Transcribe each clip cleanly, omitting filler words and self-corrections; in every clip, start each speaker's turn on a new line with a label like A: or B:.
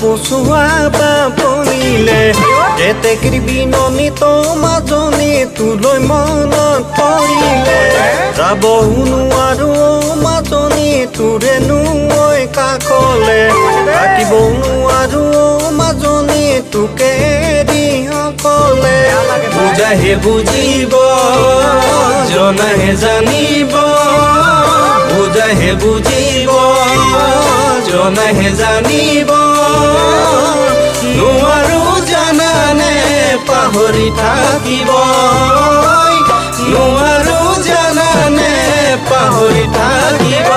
A: পোচোৱা বাপনিলে এতে কৃবিননি তো মাজনী তোলৈ মনত পৰিলে যাব নোৱাৰো মাজনী তোৰেনো মই কাষলে থাকিব নোৱাৰো মাজনী তোকে এৰি অকলে বুজাহে বুজিব জনাহে জানিব বুজাহে বুজিব জনাহে জানিব নোৱাৰো জানানে পাহৰি থাকিব নোৱাৰো জানানে পাহৰি থাকিব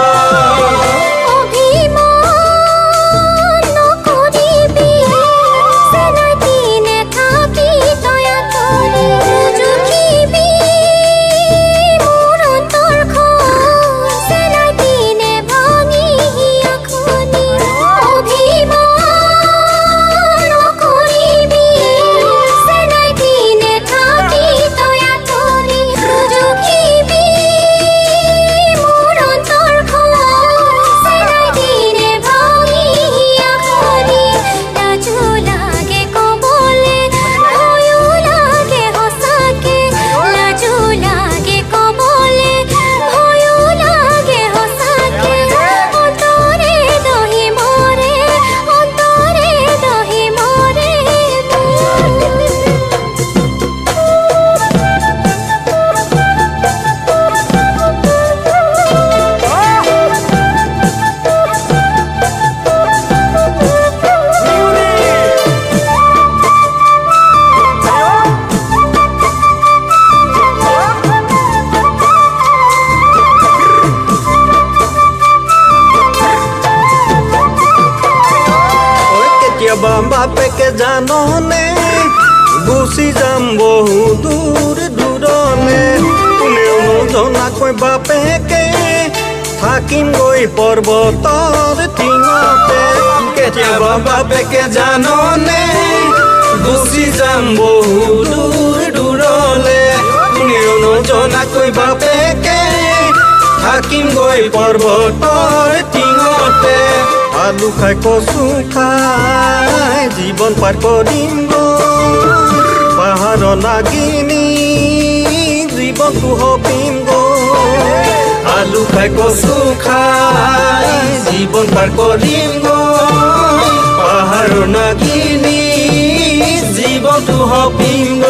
A: বাপেকে জাননে গুচি যাম বহু দূৰ দূৰলে কোনেও নজনাকৈ বাপেকে থাকিম গৈ পৰ্বতৰ টিঙতে কেতিয়াবা বাপেকে জাননে গুচি যাম বহু দূৰ দূৰলে কোনেও নজনাকৈ বাপেকে থাকিম গৈ পৰ্বতৰ টিঙতে আলু খাই কচু খাই জীৱন পাৰ কৰিম পাহাৰ নাগিনি জীৱনটো হপিম আলু খাই কচু খাই জীৱন পাৰ কৰিম পাহাৰ নাগিনি জীৱনটো হপিম